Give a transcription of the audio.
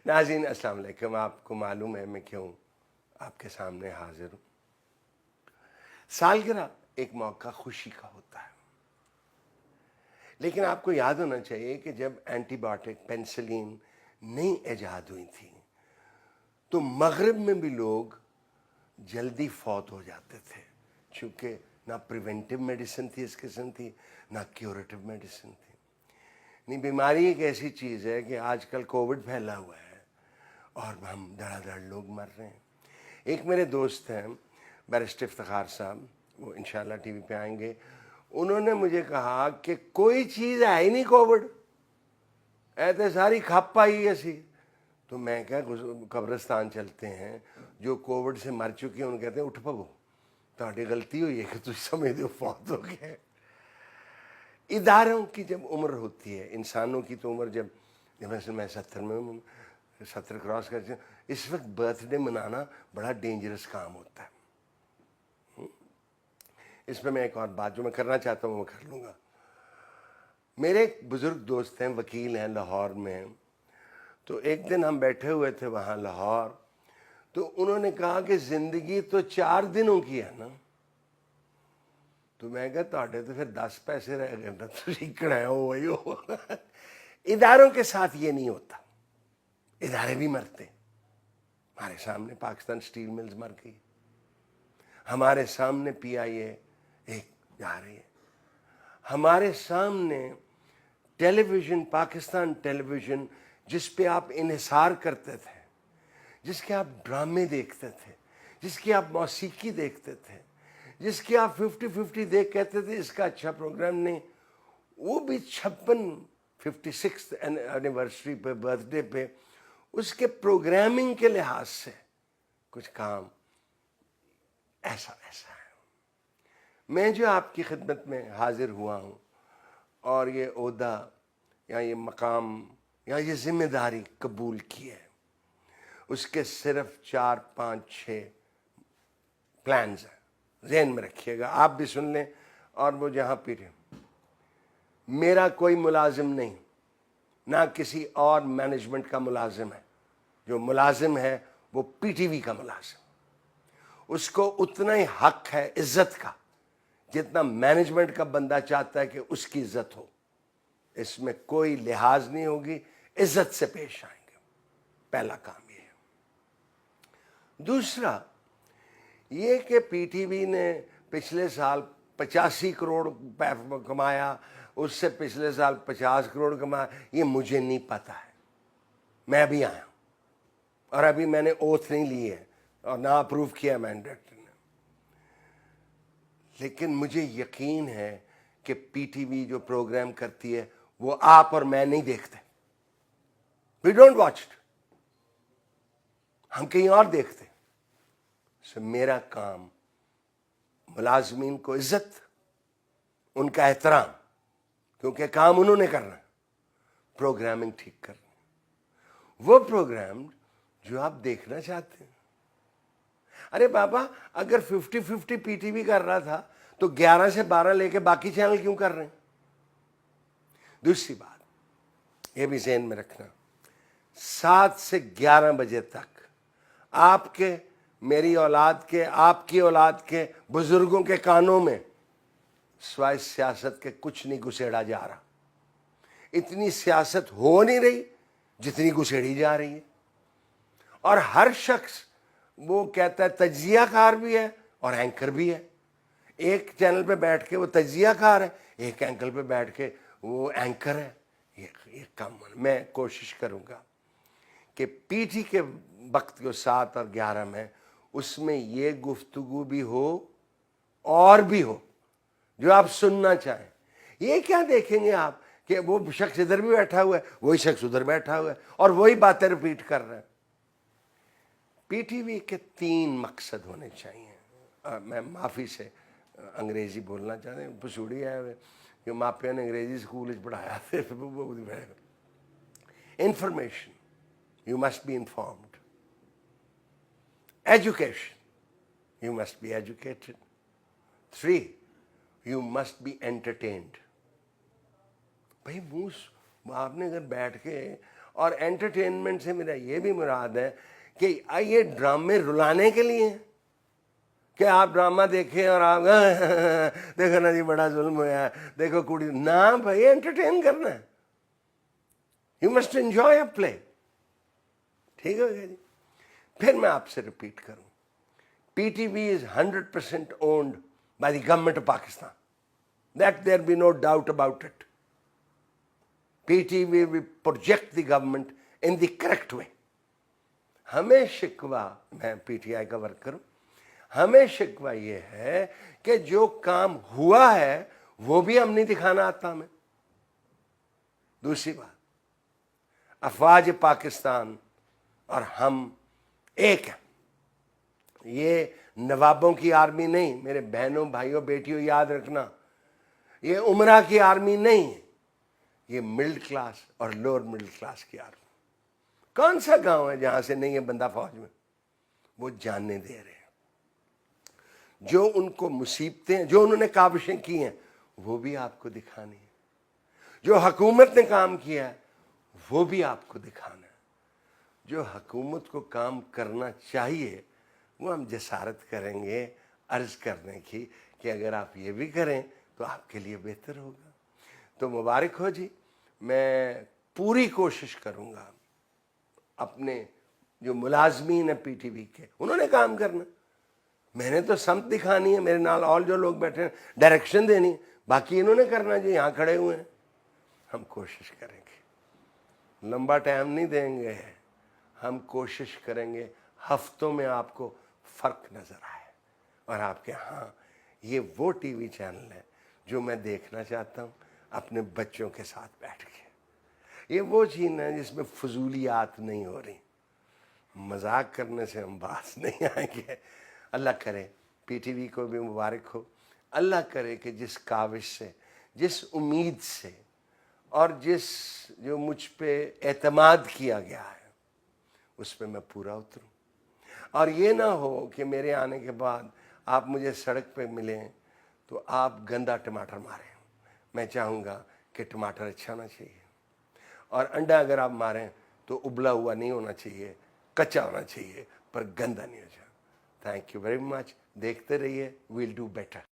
ناظرین السلام علیکم. آپ کو معلوم ہے میں کیوں آپ کے سامنے حاضر ہوں. سالگرہ ایک موقع خوشی کا ہوتا ہے، لیکن آپ کو یاد ہونا چاہیے کہ جب اینٹی بایوٹک پینسلین نئی ایجاد ہوئی تھی تو مغرب میں بھی لوگ جلدی فوت ہو جاتے تھے، چونکہ نہ پریونٹیو میڈیسن تھی اس قسم تھی، نہ کیوریٹو میڈیسن تھی. نہیں، بیماری ایک ایسی چیز ہے کہ آج کل کووڈ پھیلا ہوا ہے اور ہم دھڑا دھڑ لوگ مر رہے ہیں. ایک میرے دوست ہیں بیرسٹر افتخار صاحب، وہ انشاءاللہ ٹی وی پہ آئیں گے. انہوں نے مجھے کہا کہ کوئی چیز ہے ہی نہیں کووڈ، ایسے ساری کھپ آئی ایسی. تو میں کیا قبرستان چلتے ہیں، جو کووڈ سے مر چکے ہیں ان کہتے ہیں اٹھ پو، تہاڈی غلطی ہوئی ہے کہ تم سمجھ دو فوت ہو گئے. اداروں کی جب عمر ہوتی ہے، انسانوں کی تو عمر جب مثلا میں 70 کراس کرتے ہیں، اس وقت برتھ ڈے منانا بڑا ڈینجرس کام ہوتا ہے. اس پہ میں ایک اور بات جو میں کرنا چاہتا ہوں وہ کر لوں گا. میرے ایک بزرگ دوست ہیں، وکیل ہیں، لاہور میں. تو ایک دن ہم بیٹھے ہوئے تھے وہاں لاہور، تو انہوں نے کہا کہ زندگی تو 4 دنوں کی ہے نا. تو میں کہا تاڑے تو پھر 10 پیسے رہ گئے نا، کڑے ہو وہی ہو. اداروں کے ساتھ یہ نہیں ہوتا، ادارے بھی مرتے. ہمارے سامنے پاکستان سٹیل ملز مر گئی، ہمارے سامنے پی آئی اے ایک جا رہی ہے، ہمارے سامنے ٹیلی ویژن، پاکستان ٹیلی ویژن جس پہ آپ انحصار کرتے تھے، جس کے آپ ڈرامے دیکھتے تھے، جس کی آپ موسیقی دیکھتے تھے، جس کی آپ 50-50 دیکھ کہتے تھے اس کا اچھا پروگرام نہیں، وہ بھی 56 اینیورسری پہ، برتھ ڈے پہ اس کے پروگرامنگ کے لحاظ سے کچھ کام ایسا ہے. میں جو آپ کی خدمت میں حاضر ہوا ہوں اور یہ عہدہ یا یہ مقام یا یہ ذمہ داری قبول کی ہے، اس کے صرف 4-5-6 پلانز ہیں. ذہن میں رکھیے گا، آپ بھی سن لیں اور وہ جہاں پہ رہیں. میرا کوئی ملازم نہیں، نہ کسی اور مینجمنٹ کا ملازم ہے. جو ملازم ہے وہ پی ٹی وی کا ملازم، اس کو اتنا ہی حق ہے عزت کا جتنا مینجمنٹ کا بندہ چاہتا ہے کہ اس کی عزت ہو. اس میں کوئی لحاظ نہیں ہوگی، عزت سے پیش آئیں گے. پہلا کام یہ ہے. دوسرا یہ کہ پی ٹی وی نے پچھلے سال 85 کروڑ کمایا، اس سے پچھلے سال 50 کروڑ کمایا، یہ مجھے نہیں پتا ہے. میں ابھی آیا ہوں اور ابھی میں نے اوتھ نہیں لی ہے اور نہ اپروو کیا میں ڈائریکٹر نے. لیکن مجھے یقین ہے کہ پی ٹی وی جو پروگرام کرتی ہے وہ آپ اور میں نہیں دیکھتے. وی ڈونٹ واچ اٹ، ہم کہیں اور دیکھتے. میرا کام ملازمین کو عزت، ان کا احترام، کیونکہ کام انہوں نے کرنا، پروگرامنگ ٹھیک کرنا. وہ پروگرام جو آپ دیکھنا چاہتے ہیں. ارے بابا اگر 50-50 پی ٹی وی کر رہا تھا تو 11 سے 12 لے کے باقی چینل کیوں کر رہے ہیں؟ دوسری بات یہ بھی ذہن میں رکھنا، 7 سے 11 بجے تک آپ کے، میری اولاد کے، آپ کی اولاد کے، بزرگوں کے کانوں میں سوائے سیاست کے کچھ نہیں گسیڑا جا رہا. اتنی سیاست ہو نہیں رہی جتنی گسیڑی جا رہی ہے. اور ہر شخص وہ کہتا ہے تجزیہ کار بھی ہے اور اینکر بھی ہے. ایک چینل پہ بیٹھ کے وہ تجزیہ کار ہے، ایک اینکر پہ بیٹھ کے وہ اینکر ہے. یہ کم میں کوشش کروں گا کہ پی ٹی کے وقت جو 7 اور 11 میں اس میں یہ گفتگو بھی ہو اور بھی ہو جو آپ سننا چاہیں. یہ کیا دیکھیں گے آپ کہ وہ شخص ادھر بھی بیٹھا ہوا ہے، وہی شخص ادھر بیٹھا ہوا ہے اور وہی باتیں ریپیٹ کر رہے ہیں. پی ٹی وی کے 3 مقصد ہونے چاہیے. میں معافی سے انگریزی بولنا چاہتے ہیں، پسوڑی ہے کہ ماپیا نے انگریزی اسکول پڑھایا. Information, you must be informed. Education, you must be educated. 3, you must be entertained. بھائی آپ نے اگر بیٹھ کے اور انٹرٹینمنٹ سے میرا یہ بھی مراد ہے کہ یہ ڈرامے رلانے کے لیے ہیں کہ آپ ڈرامہ دیکھیں اور آپ دیکھو نا جی بڑا ظلم ہوا ہے, دیکھو کڑی, نہ بھائی انٹرٹین کرنا ہے. یو مسٹ انجوائے اے پلے. ٹھیک ہے جی. پھر میں آپ سے ریپیٹ کروں, P T V is 100% owned by the government of Pakistan. Let there be no doubt about it. PTV will project the government in the correct way. ہمیں شکوہ, میں پی ٹی آئی کا ورکر ہوں, ہمیں شکوہ یہ ہے کہ جو کام ہوا ہے وہ بھی ہم نہیں دکھانا آتا ہمیں. دوسری بات, افواج پاکستان اور ہم ایک ہیں. یہ نوابوں کی آرمی نہیں, میرے بہنوں بھائیوں بیٹیوں یاد رکھنا, یہ عمرہ کی آرمی نہیں ہے, یہ مڈل کلاس اور لوور مڈل کلاس کی آرمی. کون سا گاؤں ہے جہاں سے نہیں ہے بندہ فوج میں؟ وہ جاننے دے رہے ہیں. جو ان کو مصیبتیں, جو انہوں نے کاوشیں کی ہیں وہ بھی آپ کو دکھانی ہے. جو حکومت نے کام کیا ہے وہ بھی آپ کو دکھانا ہے. جو حکومت کو کام کرنا چاہیے وہ ہم جسارت کریں گے عرض کرنے کی کہ اگر آپ یہ بھی کریں تو آپ کے لیے بہتر ہوگا. تو مبارک ہو جی. میں پوری کوشش کروں گا, اپنے جو ملازمین ہیں پی ٹی وی کے, انہوں نے کام کرنا, میں نے تو سمت دکھانی ہے, میرے نال اور جو لوگ بیٹھے ہیں ڈائریکشن دینی, باقی انہوں نے کرنا جو یہاں کھڑے ہوئے ہیں. ہم کوشش کریں گے, لمبا ٹائم نہیں دیں گے, ہم کوشش کریں گے ہفتوں میں آپ کو فرق نظر آئے اور آپ کے ہاں یہ وہ ٹی وی چینل ہے جو میں دیکھنا چاہتا ہوں اپنے بچوں کے ساتھ بیٹھ کے. یہ وہ چیز ہے جس میں فضولیات نہیں ہو رہی, مذاق کرنے سے ہم باز نہیں آئیں گے. اللہ کرے پی ٹی وی کو بھی مبارک ہو. اللہ کرے کہ جس کاوش سے, جس امید سے اور جو مجھ پہ اعتماد کیا گیا ہے اس پہ میں پورا اتروں. اور یہ نہ ہو کہ میرے آنے کے بعد آپ مجھے سڑک پہ ملیں تو آپ گندا ٹماٹر ماریں. میں چاہوں گا کہ ٹماٹر اچھا ہونا چاہیے, اور انڈا اگر آپ ماریں تو ابلا ہوا نہیں ہونا چاہیے, کچا ہونا چاہیے, پر گندا نہیں ہو جائے. Thank you very much. دیکھتے رہیے, ویل ڈو بیٹر.